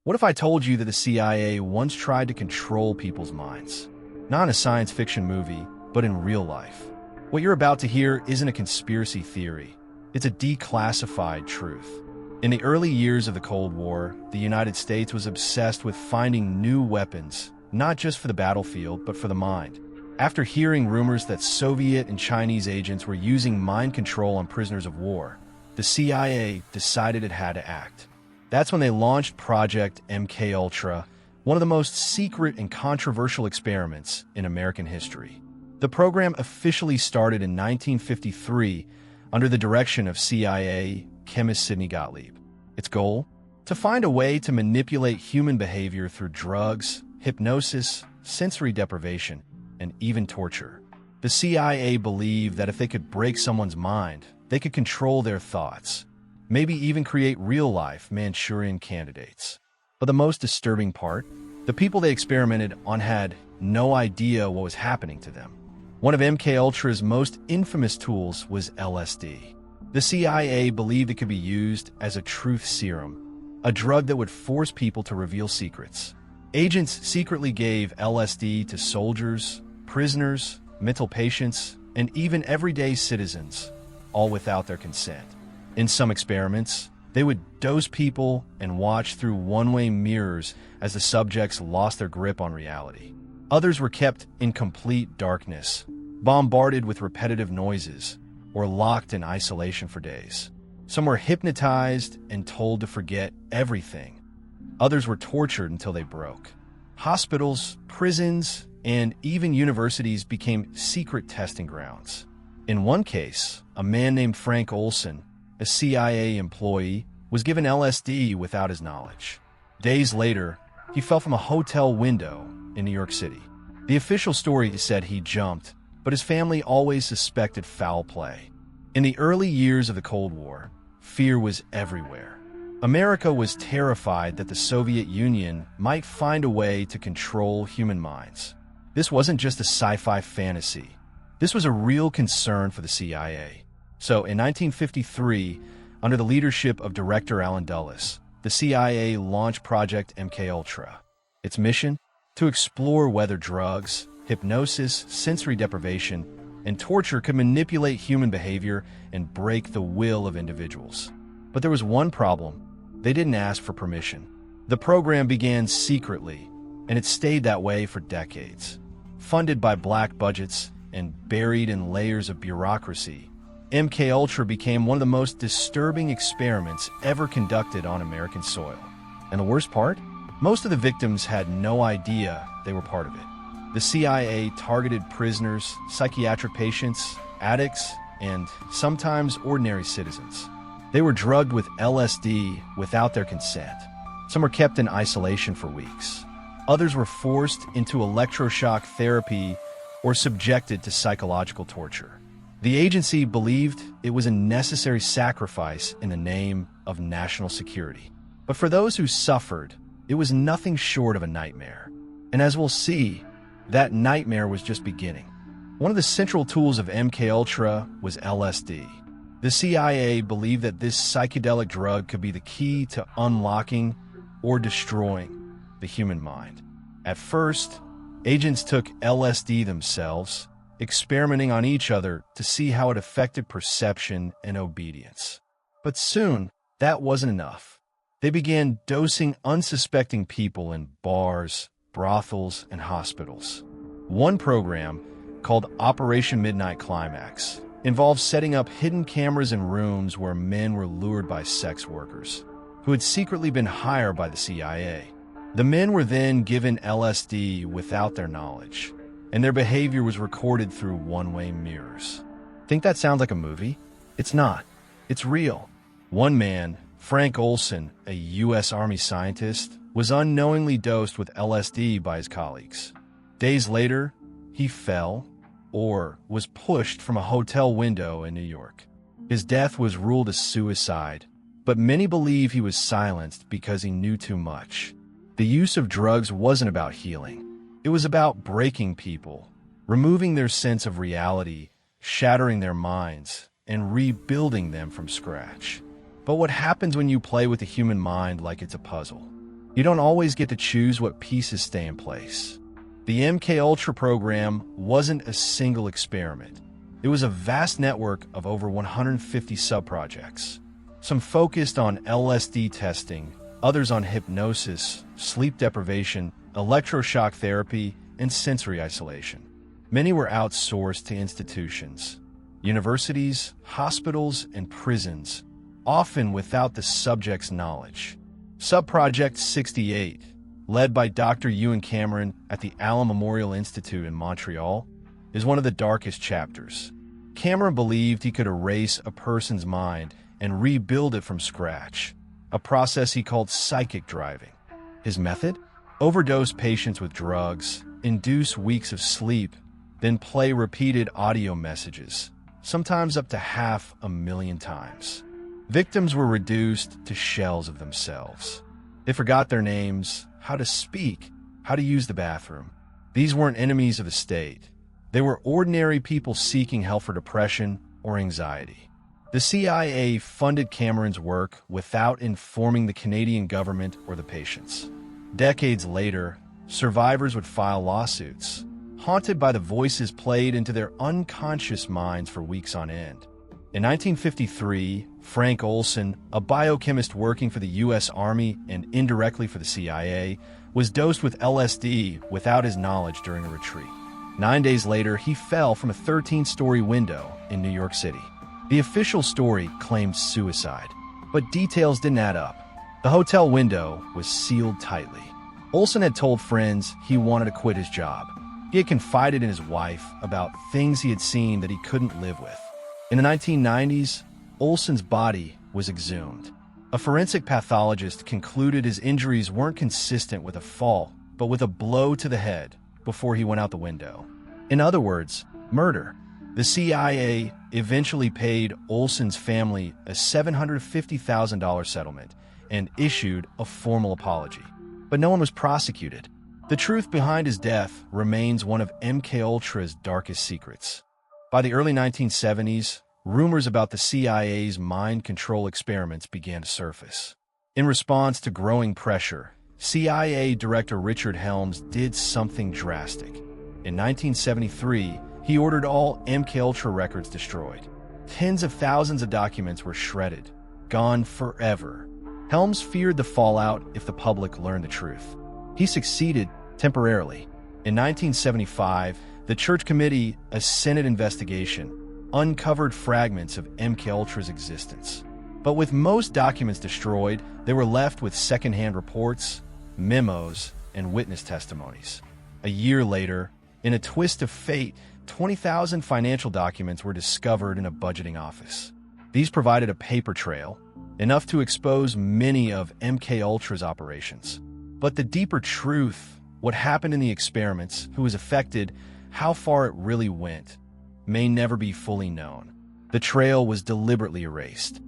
What if I told you that the CIA once tried to control people's minds? Not in a science fiction movie, but in real life. What you're about to hear isn't a conspiracy theory. It's a declassified truth. In the early years of the Cold War, the United States was obsessed with finding new weapons, not just for the battlefield, but for the mind. After hearing rumors that Soviet and Chinese agents were using mind control on prisoners of war, the CIA decided it had to act. That's when they launched Project MKUltra, one of the most secret and controversial experiments in American history. The program officially started in 1953 under the direction of CIA chemist Sidney Gottlieb. Its goal? To find a way to manipulate human behavior through drugs, hypnosis, sensory deprivation, and even torture. The CIA believed that if they could break someone's mind, they could control their thoughts, maybe even create real-life Manchurian candidates. But the most disturbing part? The people they experimented on had no idea what was happening to them. One of MKUltra's most infamous tools was LSD. The CIA believed it could be used as a truth serum, a drug that would force people to reveal secrets. Agents secretly gave LSD to soldiers, prisoners, mental patients, and even everyday citizens, all without their consent. In some experiments, they would dose people and watch through one-way mirrors as the subjects lost their grip on reality. Others were kept in complete darkness, bombarded with repetitive noises, or locked in isolation for days. Some were hypnotized and told to forget everything. Others were tortured until they broke. Hospitals, prisons, and even universities became secret testing grounds. In one case, a man named Frank Olson, a CIA employee, was given LSD without his knowledge. Days later, he fell from a hotel window in New York City. The official story said he jumped, but his family always suspected foul play. In the early years of the Cold War, fear was everywhere. America was terrified that the Soviet Union might find a way to control human minds. This wasn't just a sci-fi fantasy. This was a real concern for the CIA. So in 1953, under the leadership of Director Allen Dulles, the CIA launched Project MKUltra. Its mission? To explore whether drugs, hypnosis, sensory deprivation, and torture could manipulate human behavior and break the will of individuals. But there was one problem. They didn't ask for permission. The program began secretly, and it stayed that way for decades. Funded by black budgets and buried in layers of bureaucracy, MKUltra became one of the most disturbing experiments ever conducted on American soil. And the worst part? Most of the victims had no idea they were part of it. The CIA targeted prisoners, psychiatric patients, addicts, and sometimes ordinary citizens. They were drugged with LSD without their consent. Some were kept in isolation for weeks. Others were forced into electroshock therapy or subjected to psychological torture. The agency believed it was a necessary sacrifice in the name of national security. But for those who suffered, it was nothing short of a nightmare. And as we'll see, that nightmare was just beginning. One of the central tools of MKUltra was LSD. The CIA believed that this psychedelic drug could be the key to unlocking or destroying the human mind. At first, agents took LSD themselves, experimenting on each other to see how it affected perception and obedience. But soon, that wasn't enough. They began dosing unsuspecting people in bars, brothels, and hospitals. One program, called Operation Midnight Climax, involved setting up hidden cameras in rooms where men were lured by sex workers, who had secretly been hired by the CIA. The men were then given LSD without their knowledge, and their behavior was recorded through one-way mirrors. Think that sounds like a movie? It's not. It's real. One man, Frank Olson, a U.S. Army scientist, was unknowingly dosed with LSD by his colleagues. Days later, he fell or was pushed from a hotel window in New York. His death was ruled a suicide, but many believe he was silenced because he knew too much. The use of drugs wasn't about healing. It was about breaking people, removing their sense of reality, shattering their minds, and rebuilding them from scratch. But what happens when you play with the human mind like it's a puzzle? You don't always get to choose what pieces stay in place. The MKUltra program wasn't a single experiment. It was a vast network of over 150 subprojects. Some focused on LSD testing, others on hypnosis, sleep deprivation, electroshock therapy, and sensory isolation. Many were outsourced to institutions, universities, hospitals, and prisons, often without the subject's knowledge. Subproject 68, led by Dr. Ewan Cameron at the Allen Memorial Institute in Montreal, is one of the darkest chapters. Cameron believed he could erase a person's mind and rebuild it from scratch, a process he called psychic driving. His method? Overdose patients with drugs, induce weeks of sleep, then play repeated audio messages, sometimes up to 500,000 times. Victims were reduced to shells of themselves. They forgot their names, how to speak, how to use the bathroom. These weren't enemies of the state. They were ordinary people seeking help for depression or anxiety. The CIA funded Cameron's work without informing the Canadian government or the patients. Decades later, survivors would file lawsuits, haunted by the voices played into their unconscious minds for weeks on end. In 1953, Frank Olson, a biochemist working for the U.S. Army and indirectly for the CIA, was dosed with LSD without his knowledge during a retreat. 9 days later, he fell from a 13-story window in New York City. The official story claimed suicide, but details didn't add up. The hotel window was sealed tightly. Olson had told friends he wanted to quit his job. He had confided in his wife about things he had seen that he couldn't live with. In the 1990s, Olson's body was exhumed. A forensic pathologist concluded his injuries weren't consistent with a fall, but with a blow to the head before he went out the window. In other words, murder. The CIA eventually paid Olson's family a $750,000 settlement and issued a formal apology. But no one was prosecuted. The truth behind his death remains one of MKUltra's darkest secrets. By the early 1970s, rumors about the CIA's mind control experiments began to surface. In response to growing pressure, CIA Director Richard Helms did something drastic. In 1973, he ordered all MKUltra records destroyed. Tens of thousands of documents were shredded, gone forever. Helms feared the fallout if the public learned the truth. He succeeded temporarily. In 1975, the Church Committee, a Senate investigation, uncovered fragments of MKUltra's existence. But with most documents destroyed, they were left with secondhand reports, memos, and witness testimonies. A year later, in a twist of fate, 20,000 financial documents were discovered in a budgeting office. These provided a paper trail, enough to expose many of MKUltra's operations. But the deeper truth, what happened in the experiments, who was affected, how far it really went, may never be fully known. The trail was deliberately erased.